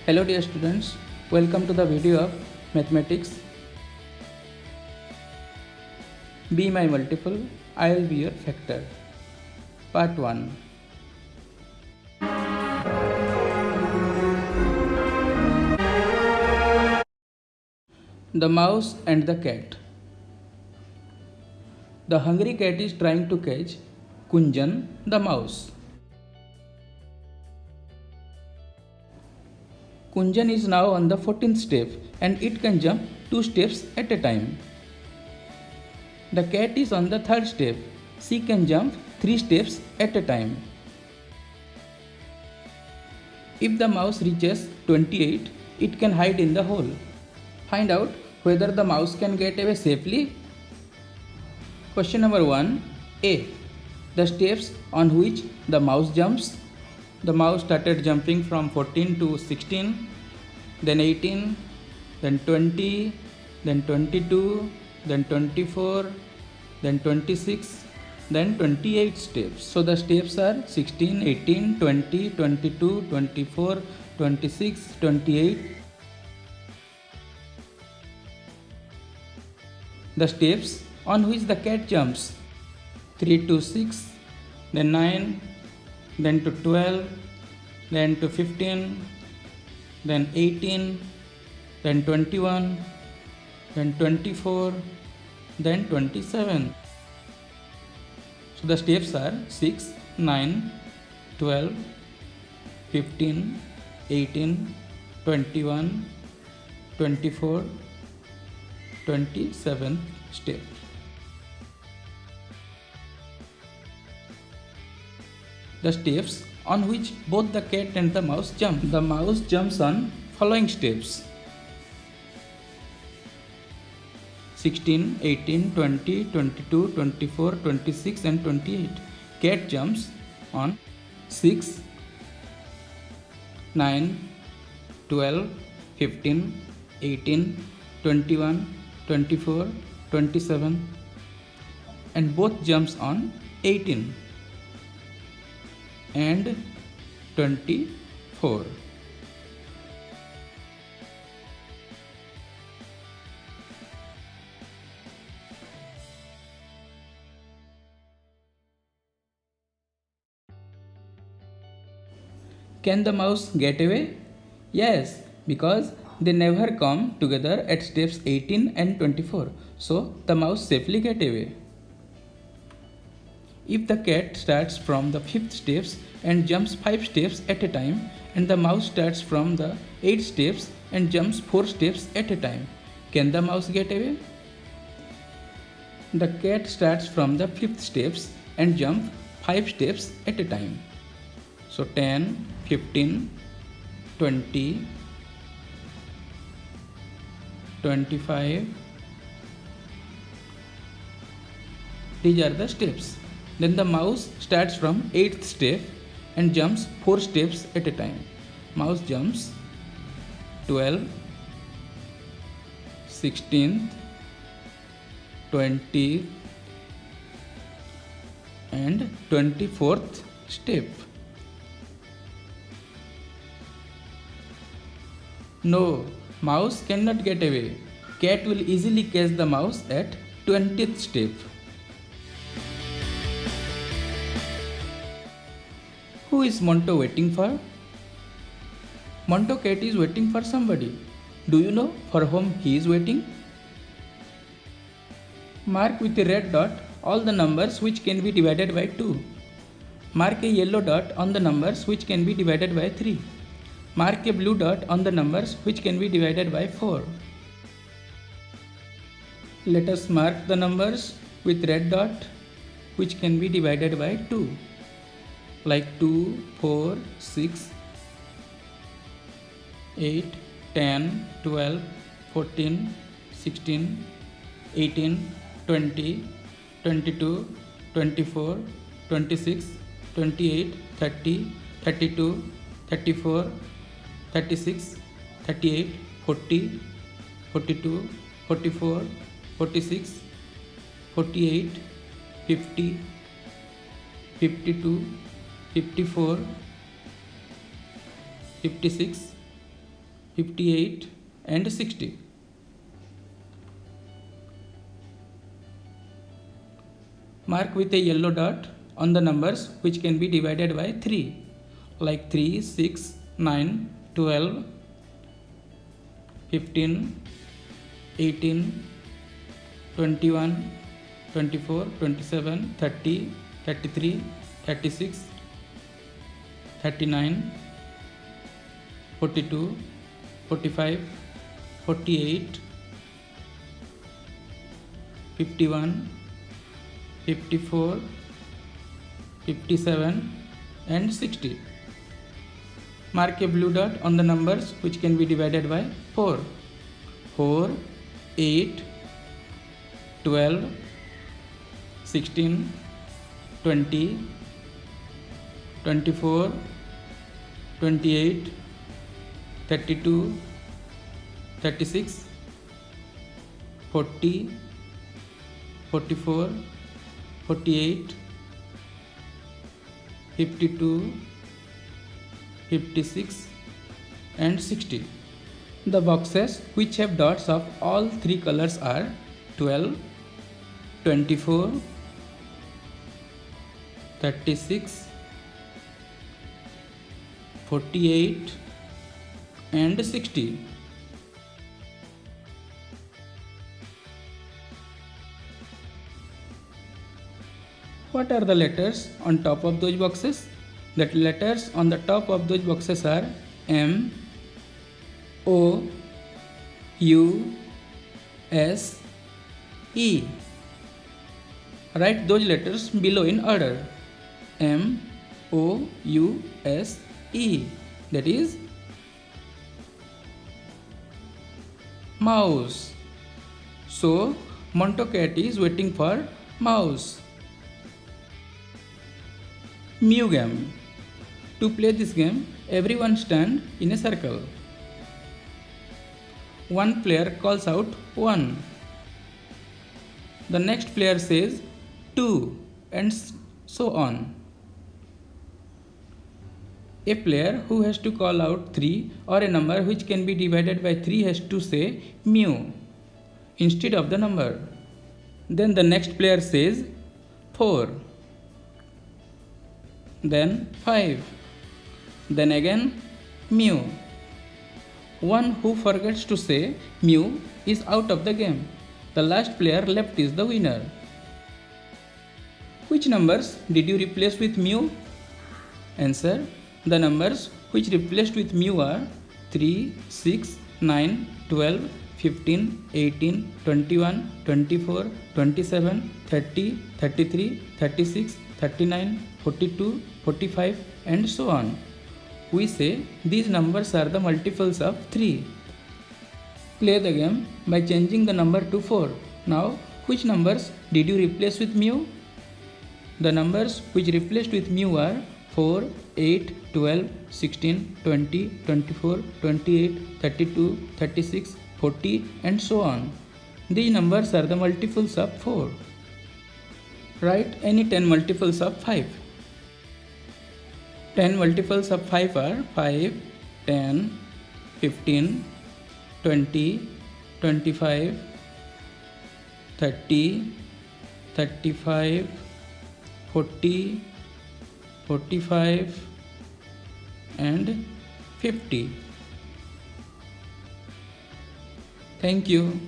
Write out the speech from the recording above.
Hello dear students, welcome to the video of mathematics. Be my multiple, I will be your factor. Part 1. The mouse and the cat. The hungry cat is trying to catch Kunjan the mouse. Kunjan is now on the 14th step and it can jump 2 steps at a time. The cat is on the 3rd step. She can jump 3 steps at a time. If the mouse reaches 28, it can hide in the hole. Find out whether the mouse can get away safely. Question number 1. A. The steps on which the mouse jumps. The mouse started jumping from 14 to 16, then 18, then 20, then 22, then 24, then 26, then 28 steps. So the steps are 16, 18, 20, 22, 24, 26, 28. The steps on which the cat jumps: 3 to 6, then 9, then to 12, then to 15, then 18, then 21, then 24, then 27. So the steps are 6, 9, 12, 15, 18, 21, 24, 27 step. The steps on which both the cat and the mouse jump. The mouse jumps on following steps: 16, 18, 20, 22, 24, 26 and 28. Cat jumps on 6, 9, 12, 15, 18, 21, 24, 27 and both jumps on 18 and 24. Can the mouse get away? Yes, because they never come together at steps 18 and 24. So the mouse safely get away. If the cat starts from the 5th steps and jumps 5 steps at a time, and the mouse starts from the 8 steps and jumps 4 steps at a time, can the mouse get away? The cat starts from the 5th steps and jumps 5 steps at a time. So 10, 15, 20, 25. These are the steps. Then the mouse starts from 8th step and jumps 4 steps at a time. Mouse jumps 12, 16th, 20th and 24th step. No, mouse cannot get away. Cat will easily catch the mouse at 20th step. Who is Monto waiting for? Monto cat is waiting for somebody. Do you know for whom he is waiting? Mark with a red dot all the numbers which can be divided by 2. Mark a yellow dot on the numbers which can be divided by 3. Mark a blue dot on the numbers which can be divided by 4. Let us mark the numbers with red dot which can be divided by 2. Like 2, 4, 6, 8, 10, 12, 14, 16, 18, 20, 22, 24, 26, 28, 30, 32, 34, 36, 38, 40, 42, 44, 46, 48, 50, 52, 54, 56, 58 and 60. Mark with a yellow dot on the numbers which can be divided by 3, like 3, 6, 9, 12, 15, 18, 21, 24, 27, 30, 33, 36, 39, 42, 45, 48, 51, 54, 57 and 60. Mark a blue dot on the numbers which can be divided by 4. 4, 8, 12, 16, 20, 24, 28, 32, 36, 40, 44, 48, 52, 56 and 60. The boxes which have dots of all three colors are 12, 24, 36, 48 and 60. What are the letters on top of those boxes? The letters on the top of those boxes are M, O, U, S, E. Write those letters below in order. M, O, U, S, E. That is mouse. So, Monto Cat is waiting for mouse. Mew game. To play this game, everyone stand in a circle. One player calls out 1. The next player says 2 and so on. A player who has to call out 3 or a number which can be divided by 3 has to say mew instead of the number. Then the next player says 4. Then 5. Then again mew. One who forgets to say mew is out of the game. The last player left is the winner. Which numbers did you replace with mew? Answer: the numbers which replaced with mew are 3, 6, 9, 12, 15, 18, 21, 24, 27, 30, 33, 36, 39, 42, 45 and so on. We say these numbers are the multiples of 3. Play the game by changing the number to 4. Now, which numbers did you replace with mew? The numbers which replaced with mew are 4, 8, 12, 16, 20, 24, 28, 32, 36, 40 and so on. These numbers are the multiples of 4. Write any 10 multiples of 5. 10 multiples of 5 are 5, 10, 15, 20, 25, 30, 35, 40, 45 and 50. Thank you.